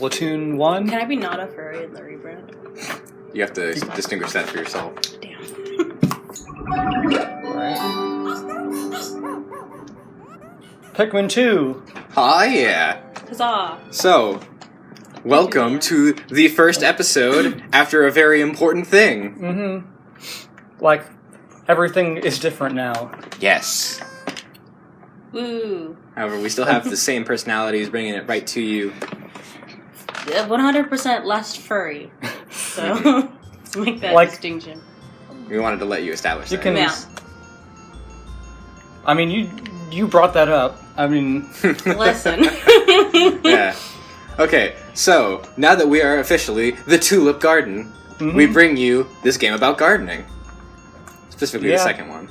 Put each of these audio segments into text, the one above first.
Splatoon 1. Can I be not a furry in the rebrand? You have to distinguish that for yourself. Damn. Alright. Pikmin 2. Ah, yeah. Huzzah. So, welcome to the first episode after a very important thing. Mm-hmm. Like, everything is different now. Yes. Woo. However, we still have the same personalities, bringing it right to you. 100% less furry. So, make that distinction. We wanted to let you establish You that. can. Yeah. I mean, you brought that up. I mean, Listen. Yeah. Okay, so, now that we are officially the Tulip Garden, we bring you this game about gardening. Specifically the second one.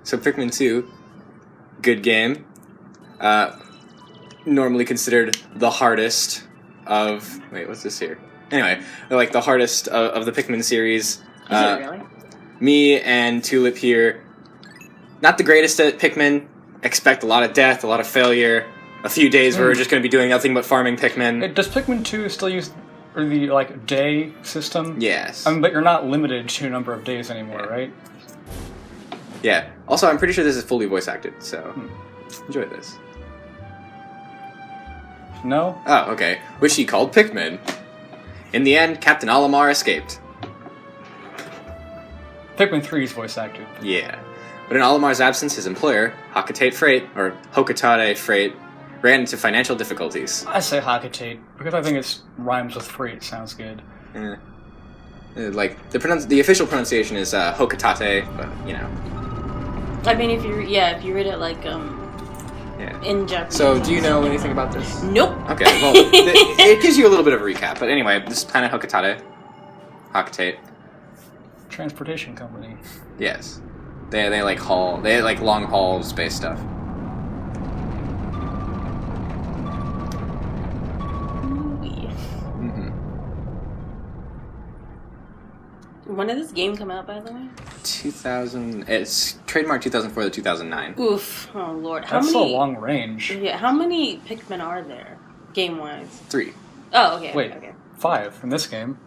So Pikmin 2, good game. Normally considered the hardest of... Wait, what's this here? Anyway, like the hardest of the Pikmin series. Is it really? Me and Tulip here, not the greatest at Pikmin. Expect a lot of death, a lot of failure. A few days where we're just going to be doing nothing but farming Pikmin. Does Pikmin 2 still use the like day system? Yes. I mean, but you're not limited to a number of days anymore, right? Yeah. Also, I'm pretty sure this is fully voice acted, so enjoy this. No? Oh, okay. Which he called Pikmin. In the end, Captain Olimar escaped. Pikmin 3 is voice acted. Yeah. But in Olimar's absence, his employer, Hocotate Freight, ran into financial difficulties. I say Hocotate, because I think it rhymes with freight. Sounds good. Like, the official pronunciation is Hocotate, but, you know. I mean, if you read it like, in Japanese. So, do you know anything about this? Nope. Okay, well, it gives you a little bit of a recap. But anyway, this is planet Hocotate. Transportation company. Yes. They like long haul space stuff. When did this game come out, by the way? 2000. It's trademarked 2004 to 2009. Oof. Oh, Lord. That's a long range. Yeah, how many Pikmin are there, game-wise? 3. Oh, okay. Wait, okay. 5 in this game.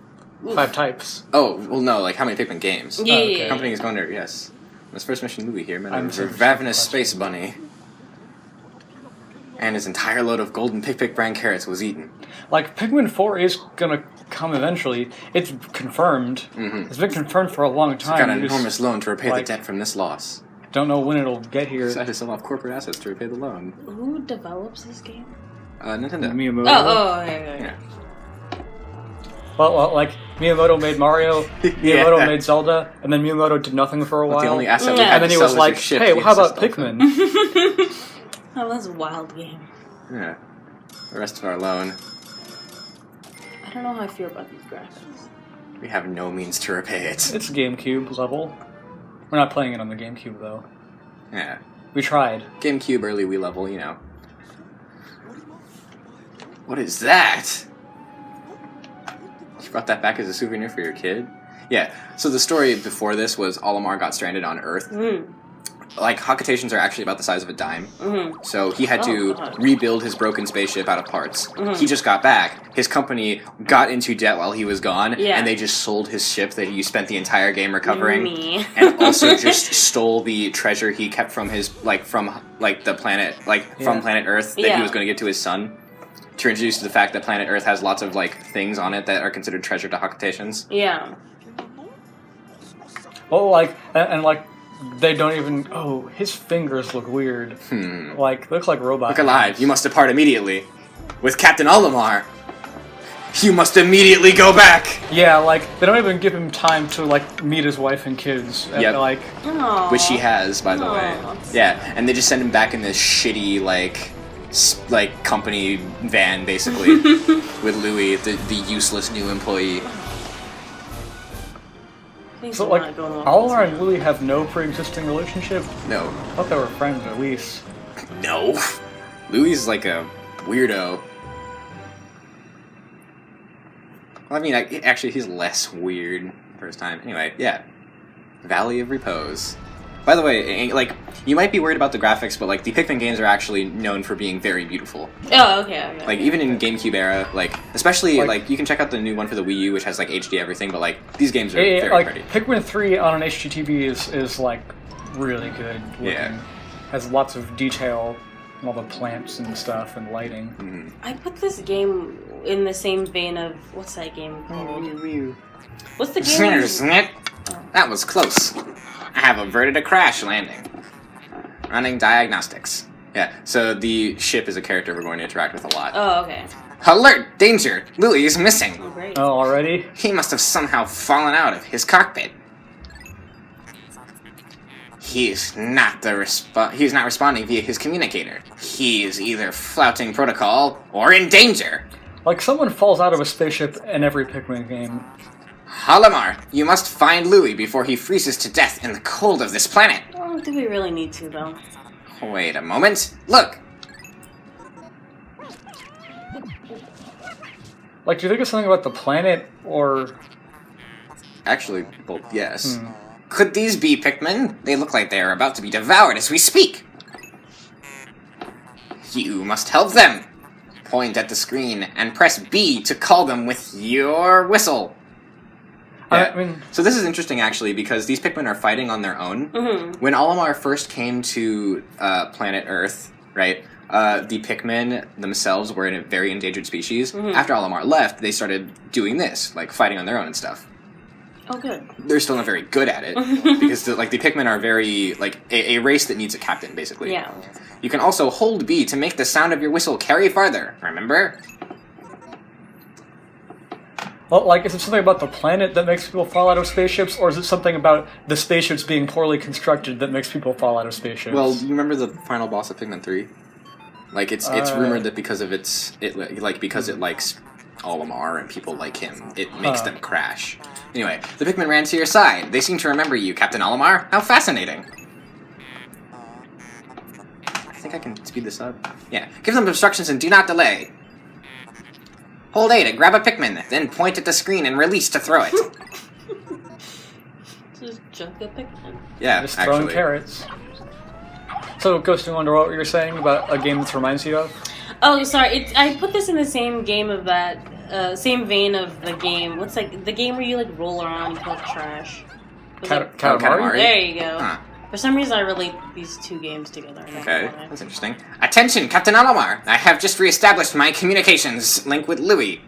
Oof. 5 types. Oh, well, no, like how many Pikmin games? Yeah, okay. yeah. Company is Wonder, yes. This first mission, Louis here met I'm a so ravenous surprised. space bunny. And his entire load of golden Pick brand carrots was eaten. Like, Pikmin 4 is gonna come eventually. It's confirmed. It's been confirmed for a long time. He got an We just enormous loan to repay the debt from this loss. don't know when it'll get here. Decided to sell off corporate assets to repay the loan. Who develops this game? Nintendo. Miyamoto. Oh, okay. Yeah. Well, like, Miyamoto made Mario, Miyamoto made Zelda, and then Miyamoto did nothing for a while. The only asset we Yeah. had And then to he sell was like, your ship hey, to how about insist on. Pikmin? Oh, that's a wild game. Yeah. The rest of our loan, I don't know how I feel about these graphics. we have no means to repay it. It's GameCube level. We're not playing it on the GameCube, though. Yeah. We tried. GameCube early Wii level, you know. What is that? You brought that back as a souvenir for your kid? Yeah, so the story before this was Olimar got stranded on Earth. Like, Hocutations are actually about the size of a dime. So he had to rebuild his broken spaceship out of parts. He just got back. His company got into debt while he was gone, and they just sold his ship that he spent the entire game recovering. And also just stole the treasure he kept from his, from planet Earth that he was going to give to his son. To introduce the fact that planet Earth has lots of, things on it that are considered treasure to Hocutations. Yeah. Well, they don't even... Oh, his fingers look weird. Looks like robot Look alive, hands. you must depart immediately. With Captain Olimar, you must immediately go back! Yeah, they don't even give him time to, meet his wife and kids. Yep. Aww. Which he has, by the way. Aw. Yeah, and they just send him back in this shitty, company van, basically, with Louis, the useless new employee. So, Olimar and Louis have no pre-existing relationship? No. I thought they were friends, at least. No. Louis is like a weirdo. Well, I mean, actually, he's less weird the first time. Anyway, yeah. Valley of Repose. By the way, like, you might be worried about the graphics, but, like, the Pikmin games are actually known for being very beautiful. Oh, okay. Like, even in GameCube era, like, especially, like, you can check out the new one for the Wii U, which has, like, HD everything, but, like, these games are very like, pretty. Pikmin 3 on an HDTV is like, really good looking. Yeah. Has lots of detail, and all the plants and stuff, and lighting. Mm-hmm. I put this game in the same vein of... What's that game called? What's the game? That was close. I have averted a crash landing. Running diagnostics. Yeah, so the ship is a character we're going to interact with a lot. Oh, okay. Alert! Danger! Louis is missing. Oh, great. Oh, already? He must have somehow fallen out of his cockpit. He's not responding via his communicator. He is either flouting protocol or in danger. Like, someone falls out of a spaceship in every Pikmin game. Halamar, you must find Louis before he freezes to death in the cold of this planet. Oh, do we really need to, though? Wait a moment. Look! Like, do you think it's something about the planet, or... Actually, both yes. Could these be Pikmin? They look like they are about to be devoured as we speak. You must help them. Point at the screen and press B to call them with your whistle. Yeah. I mean... So this is interesting, actually, because these Pikmin are fighting on their own. Mm-hmm. When Olimar first came to planet Earth, right, the Pikmin themselves were a very endangered species. Mm-hmm. After Olimar left, they started doing this, like fighting on their own and stuff. Oh, good. They're still not very good at it, because the Pikmin are very, like, a race that needs a captain, basically. Yeah. You can also hold B to make the sound of your whistle carry farther, remember? Well, like, is it something about the planet that makes people fall out of spaceships, or is it something about the spaceships being poorly constructed that makes people fall out of spaceships? Well, you remember the final boss of Pikmin 3? Like, it's rumored that because of because it likes Olimar and people like him, it makes them crash. Anyway, the Pikmin ran to your side. They seem to remember you, Captain Olimar. How fascinating. I think I can speed this up. Yeah. Give them instructions and do not delay. Hold A to grab a Pikmin, then point at the screen and release to throw it. Just junk a Pikmin. Yeah, just throwing actually. carrots. So, GhostingWonder, what were you saying about a game this reminds you of? Oh, sorry. I put this in the same game of that, same vein of the game. What's like the game where you like roll around and collect trash? Katamari? There you go. Huh. For some reason, I relate these two games together. I don't know Okay, why. that's interesting. Attention, Captain Olimar! I have just re-established my communications link with Louis.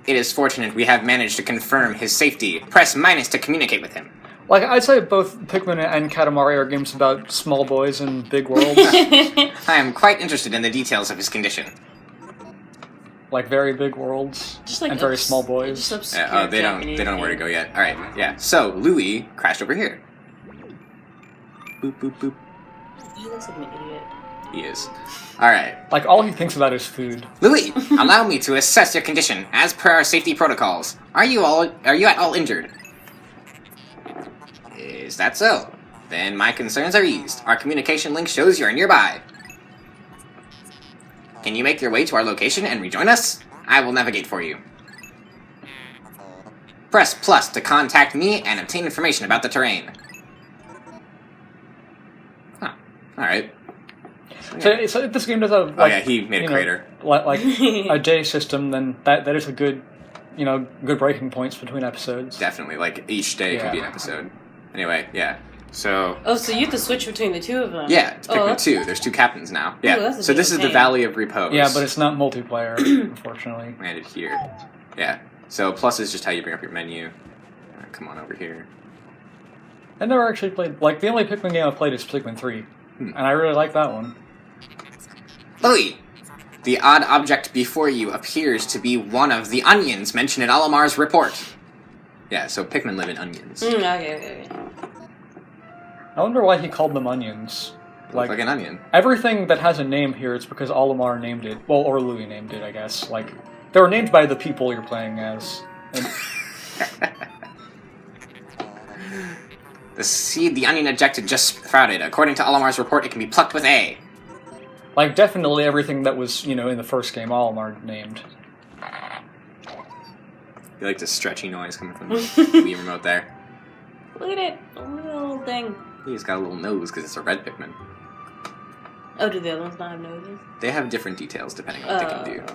It is fortunate we have managed to confirm his safety. Press minus to communicate with him. Like, I'd say both Pikmin and Katamari are games about small boys and big worlds. I am quite interested in the details of his condition. Like, very big worlds Just like and very small boys. Just obscure Yeah, they don't know where to go yet. Alright, yeah. So, Louis crashed over here. Boop, boop, boop. He looks like an idiot. He is. Alright. Like, all he thinks about is food. Louis, allow me to assess your condition as per our safety protocols. Are you at all injured? Is that so? Then my concerns are eased. Our communication link shows you are nearby. Can you make your way to our location and rejoin us? I will navigate for you. Press plus to contact me and obtain information about the terrain. Huh. Alright. So if this game does have, like, Oh yeah, he made a crater. Like a day system, then that is a good, good breaking points between episodes. Definitely, like each day could be an episode. Anyway, yeah. So... Oh, so you have to switch between the two of them. Yeah, it's Pikmin that's- 2. There's two captains now. Yeah. that's a So this is damn the Valley of Repose. Yeah, but it's not multiplayer, unfortunately. Landed here. Yeah. So plus is just how you bring up your menu. Come on over here. I never actually played... Like, the only Pikmin game I've played is Pikmin 3. And I really like that one. Louis! The odd object before you appears to be one of the onions mentioned in Olimar's report. Yeah, so Pikmin live in onions. Okay. I wonder why he called them onions. Like an onion. Everything that has a name here, it's because Olimar named it. Well, or Louis named it, I guess. Like, they were named by the people you're playing as. And The seed the onion ejected just sprouted. According to Olimar's report, it can be plucked with A. like, definitely everything that was, in the first game, Olimar named. You like the stretchy noise coming from the Wii remote there. Look at it. Look at the little thing. He's got a little nose because it's a red Pikmin. Oh, do the other ones not have noses? They have different details depending on what they can do.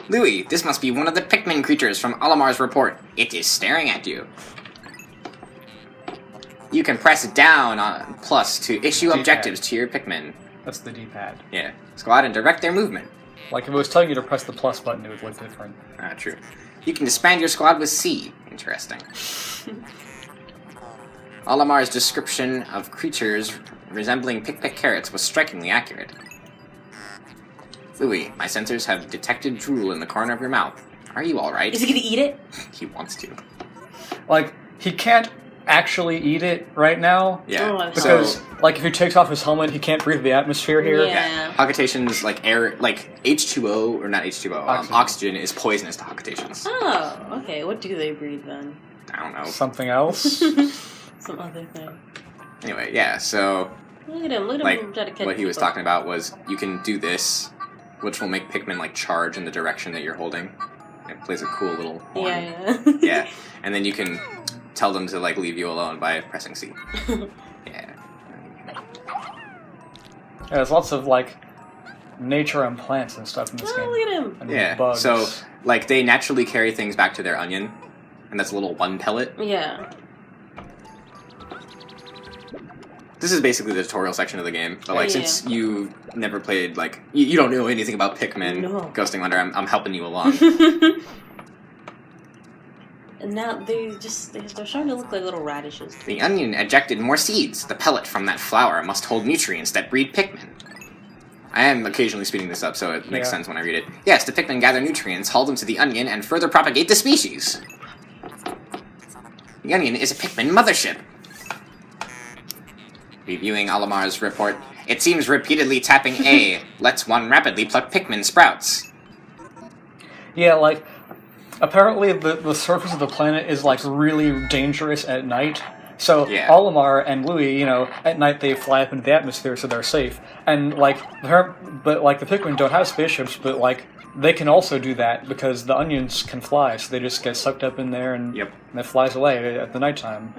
Louis, this must be one of the Pikmin creatures from Olimar's report. It is staring at you. You can press down on plus to issue D-pad. objectives to your Pikmin. That's the D-pad. Yeah. Squad and direct their movement. Like, if it was telling you to press the plus button, it would look different. Ah, true. You can disband your squad with C. Interesting. Olimar's description of creatures resembling pick carrots was strikingly accurate. Louis, my sensors have detected drool in the corner of your mouth. Are you alright? Is he gonna eat it? He wants to. Like, he can't actually eat it right now. Yeah. Oh, Because, like, if he takes off his helmet, he can't breathe the atmosphere here. Yeah. Hocutations, like air, like H2O, or not H2O, oxygen is poisonous to Hocutations. Oh, okay. What do they breathe then? I don't know. Something else. Some other thing. Anyway, yeah, so, Look at him. Look at like, him try to catch what he was people. talking about was you can do this, which will make Pikmin, like, charge in the direction that you're holding. It plays a cool little horn. Yeah. Yeah, and then you can tell them to, like, leave you alone by pressing C. Yeah. Yeah, there's lots of, like, nature and plants and stuff in this game. Oh, look at him. And Yeah, bugs. so, like, they naturally carry things back to their onion, and that's a little one pellet. Yeah. This is basically the tutorial section of the game, but, like, Yeah. since you never played, like, you don't know anything about Pikmin, No. GhostingWonder, I'm helping you along. And now they're starting to look like little radishes. The onion ejected more seeds. The pellet from that flower must hold nutrients that breed Pikmin. I am occasionally speeding this up, so it makes Yeah. sense when I read it. Yes, the Pikmin gather nutrients, haul them to the onion, and further propagate the species. The onion is a Pikmin mothership. Reviewing Olimar's report, it seems repeatedly tapping A lets one rapidly pluck Pikmin sprouts. Yeah, like, apparently the surface of the planet is, like, really dangerous at night. So Yeah. Olimar and Louis, you know, at night they fly up into the atmosphere so they're safe. And, like, the Pikmin don't have spaceships, but, like, they can also do that because the onions can fly, so they just get sucked up in there and Yep. it flies away at the nighttime.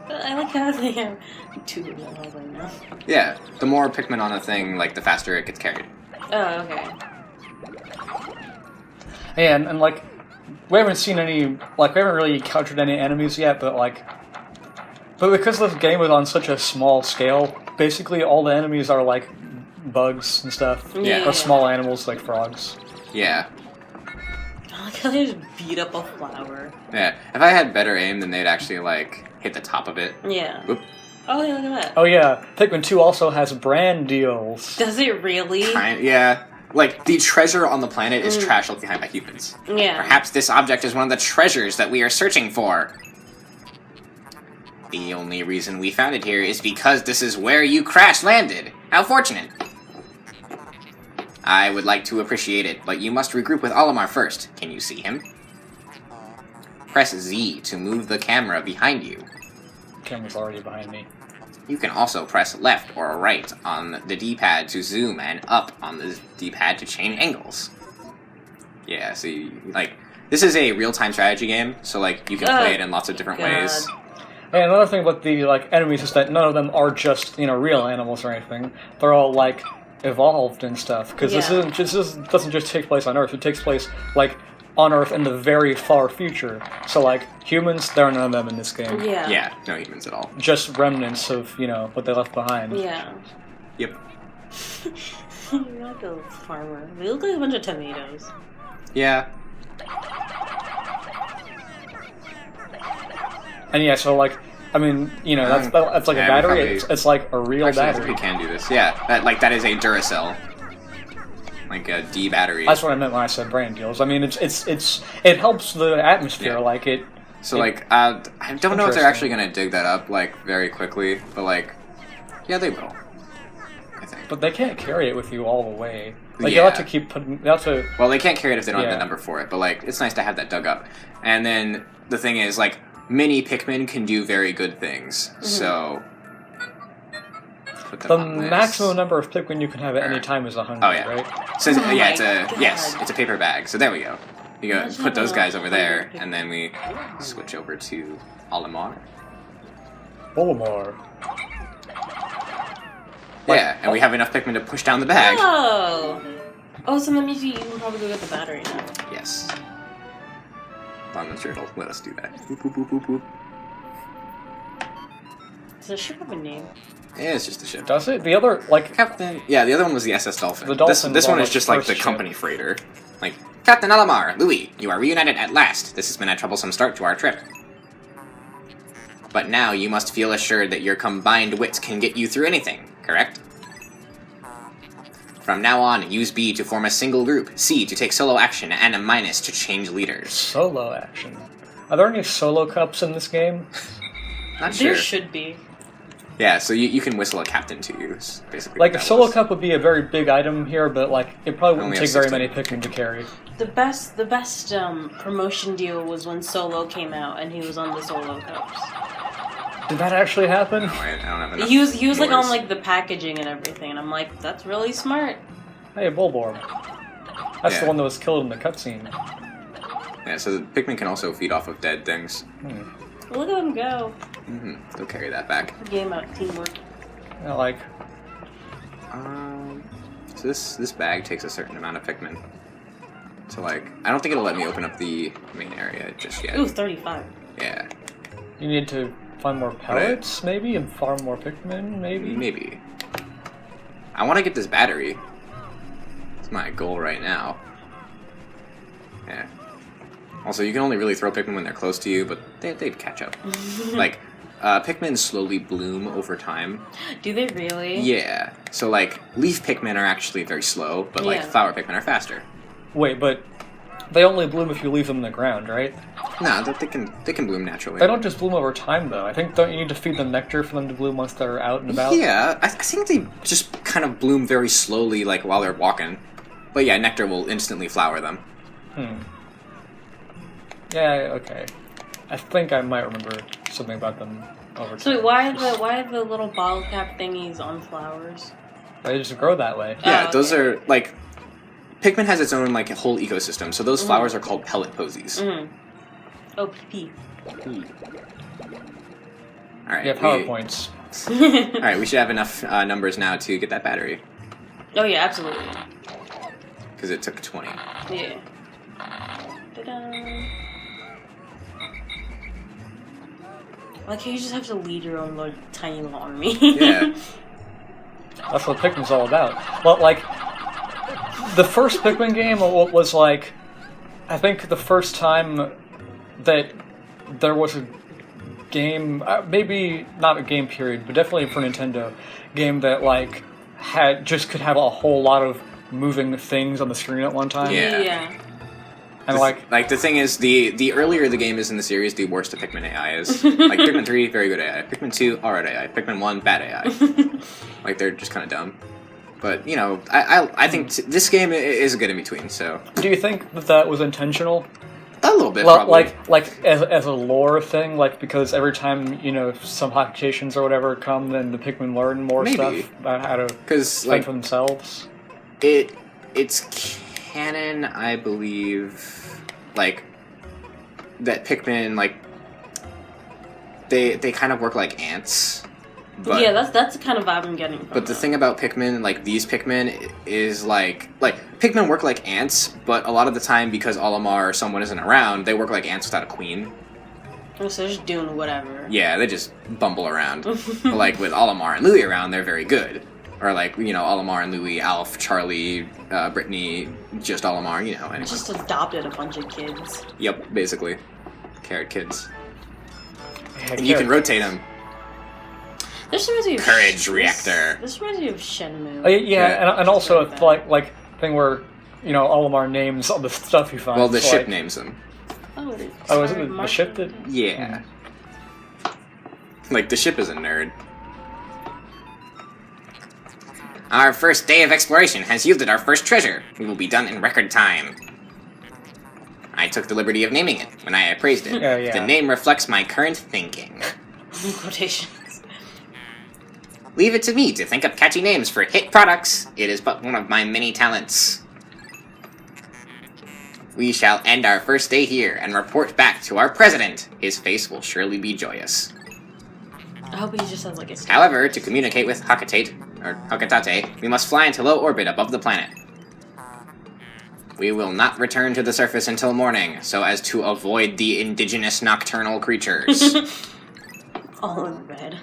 I like how they have two of them right now. Yeah, the more Pikmin on a thing, like, the faster it gets carried. Oh, okay. And like, we haven't seen any, like, we haven't really encountered any enemies yet, but because this game is on such a small scale, basically all the enemies are, like, bugs and stuff. Yeah. Or small animals like frogs. Yeah. I like how they just beat up a flower. Yeah, if I had better aim, then they'd actually, like, hit the top of it. Yeah. Whoop. Oh, yeah, look at that. Oh yeah, Pikmin 2 also has brand deals. Does it really? Yeah. Like, the treasure on the planet is trash left behind by humans. Yeah. Perhaps this object is one of the treasures that we are searching for. The only reason we found it here is because this is where you crash-landed. How fortunate. I would like to appreciate it, but you must regroup with Olimar first. Can you see him? Press Z to move the camera behind you. Camera's already behind me. You can also press left or right on the D-pad to zoom and up on the D-pad to change angles. Yeah, see, like, this is a real-time strategy game, so, like, you can play it in lots of different ways. And another thing about the, like, enemies is that none of them are just, you know, real animals or anything. They're all, like, evolved and stuff. Because this doesn't just take place on Earth. It takes place, like, on Earth in the very far future. So, like, humans, there are none of them in this game. Yeah. Yeah, no humans at all. Just remnants of, you know, what they left behind. Yeah. Yep. You're like a farmer. They look like a bunch of tomatoes. Yeah. And yeah, so, like, I mean, you know, that's like a battery. Probably, it's like a real actually, battery. we can do this. Yeah, that is a Duracell. Like a D battery. That's what I meant when I said brand deals. I mean, it helps the atmosphere. Yeah. Like it. So like, I don't know if they're actually Interesting. gonna dig that up like very quickly, but like, yeah, they will. I think. But they can't carry it with you all the way. Like Yeah. you have to keep putting. You have to. Well, they can't carry it if they don't have Yeah. the number for it, but like, it's nice to have that dug up. And then the thing is, like, mini Pikmin can do very good things. So. Put them The on this. maximum number of Pikmin you can have at any time is 100. Oh yeah. Right. So Oh yeah, my it's a God. yes, it's a paper bag. So there we go. You go Imagine put those having guys over there, 100 and then we switch over to Olimar. Olimar. Yeah, and we have enough Pikmin to push down the bag. Oh! Oh, so that means you can probably go get the battery now. Yes. I'm not sure it'll let us do that. Boop, boop, boop, boop, boop. Does the ship have a name? Yeah, it's just a ship. Does it? The other, like... Captain... Yeah, the other one was the SS Dolphin. The Dolphin this was one on is the just like first the ship. company freighter. Like, Captain Alamar, Louis, you are reunited at last. This has been a troublesome start to our trip. But now you must feel assured that your combined wits can get you through anything, correct? From now on, use B to form a single group, C to take solo action, and a minus to change leaders. Solo action. Are there any solo cups in this game? Not sure. There should be. Yeah, so you can whistle a captain to use, basically. Like, what a that solo was. cup would be a very big item here, but, like, it probably wouldn't Only take have very 16. many Pikmin to carry. The best promotion deal was when Solo came out and he was on the Solo cups. Did that actually happen? No, I don't have enough He was like on noise. like the packaging and everything, and I'm like, that's really smart. Hey, Bulborb. That's the Yeah. one that was killed in the cutscene. Yeah, so the Pikmin can also feed off of dead things. Look at him go. They'll carry that back. Game out, teamwork. Yeah, like, So this bag takes a certain amount of Pikmin. So like, I don't think it'll let me open up the main area just yet. Ooh, 35. Yeah, you need to find more pellets, maybe, and farm more Pikmin, maybe? maybe. I want to get this battery. It's my goal right now. Yeah. Also, you can only really throw Pikmin when they're close to you, but they'd catch up. Like, Pikmin slowly bloom over time. Do they really? Yeah. So like, leaf Pikmin are actually very slow, but like Yeah. flower Pikmin are faster. Wait, but they only bloom if you leave them in the ground, right? No, they can bloom naturally. They don't just bloom over time, though. I think don't you need to feed them nectar for them to bloom once they're out and about? Yeah, I think they just kind of bloom very slowly, like while they're walking. But yeah, nectar will instantly flower them. Yeah, okay. I think I might remember something about them over time. So wait, why are the little bottle cap thingies on flowers? They just grow that way. Yeah, Oh, those okay. are like Pikmin has its own like whole ecosystem. So those flowers are called pellet posies. Oh, P. All right. Yeah, PowerPoints. All right, we should have enough numbers now to get that battery Oh yeah, absolutely. because it took 20. Yeah. Ta-da. Like, you just have to lead your own like, tiny little army. Yeah. That's what Pikmin's all about. Well, like, the first Pikmin game was like, I think the first time that there was a game, maybe not a game period, but definitely for Nintendo, game that like could have a whole lot of moving things on the screen at one time. Yeah. Yeah. And like, the thing is, the earlier the game is in the series, the worse the Pikmin AI is. Like Pikmin 3, very good AI. Pikmin 2, alright AI. Pikmin 1, bad AI. Like they're just kind of dumb. But you know, I think this game is a good in between. So do you think that was intentional? a little bit, Well, probably. like as a lore thing, like because every time some occupations or whatever come, then the Pikmin learn more Maybe. stuff about how to Because fend for themselves. it's canon, I believe, like that Pikmin like they kind of work like ants. But, yeah, that's the kind of vibe I'm getting from But the them. thing about Pikmin, like these Pikmin, is like Pikmin work like ants, but a lot of the time because Olimar or someone isn't around, they work like ants without a queen. So they're just doing whatever. Yeah, they just bumble around. But like with Olimar and Louis around, they're very good. Or like Olimar and Louis, Alf, Charlie, Brittany, just Olimar, anyway. Just adopted a bunch of kids. Yep, basically, carrot kids, Yeah, and you can rotate them. This reminds me of Courage reactor. This reminds me of Shenmue. Yeah, Yeah. and also Like it's that. like thing where Olimar names all the stuff you find. Well, the so, ship like, names them. Oh, it is. Oh, is it Sorry, the ship that? Yeah. Like the ship is a nerd. Our first day of exploration has yielded our first treasure. We will be done in record time. I took the liberty of naming it when I appraised it. Yeah. The name reflects my current thinking. Quotations. Leave it to me to think up catchy names for hit products. It is but one of my many talents. We shall end our first day here and report back to our president. His face will surely be joyous. I hope he just has like a... However, to communicate with Hakitate, we must fly into low orbit above the planet. We will not return to the surface until morning, so as to avoid the indigenous nocturnal creatures. All in red.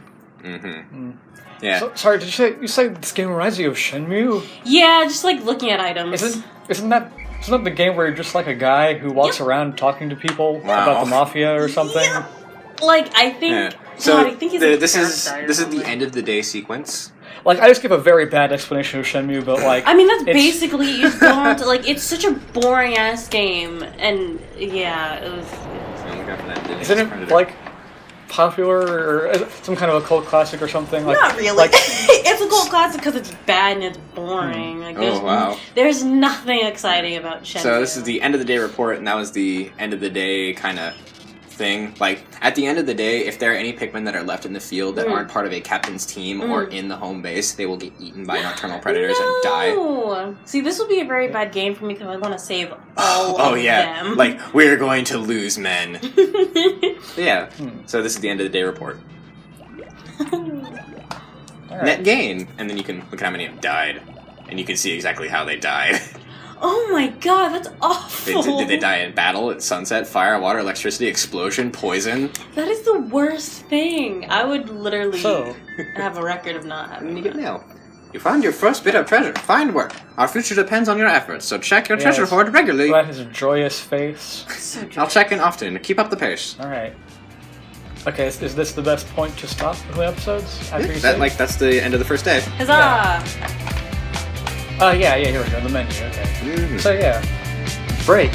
Yeah. So, sorry, did you say this game reminds you of Shenmue? Yeah, just like looking at items. Isn't that the game where you're just like a guy who walks around talking to people about the mafia or something? Yeah. Like, I think... Yeah. God, So I think he's this is the end of the day sequence. Like, I just give a very bad explanation of Shenmue, but like... I mean, that's basically... You don't... Like, it's such a boring-ass game, and yeah, it was... Isn't it, like, popular, or is it some kind of a cult classic or something? Like, Not really. Like, It's a cult classic because it's bad and it's boring. Like, there's nothing exciting about Shenmue. So this is the end of the day report, and that was the end of the day kind of thing. Like, at the end of the day, if there are any Pikmin that are left in the field that aren't part of a captain's team or in the home base, they will get eaten by nocturnal predators and die. See, this will be a very bad game for me because I want to save all of them. Like, we're going to lose men. Yeah. So this is the end of the day report. right. Net gain, and then you can look at how many have died, and you can see exactly how they died. Oh my god, that's awful. Did they die in battle, at sunset, fire, water, electricity, explosion, poison? That is the worst thing. I would literally have a record of not having You get mail. You found your first bit of treasure. Fine work. Our future depends on your efforts, so check your treasure hoard regularly. That his joyous face. So I'll check in often. Keep up the pace. Alright. Okay, is this the best point to stop the episodes? After you That's the end of the first day. Huzzah! Yeah, here we go, the menu, okay. So yeah, break.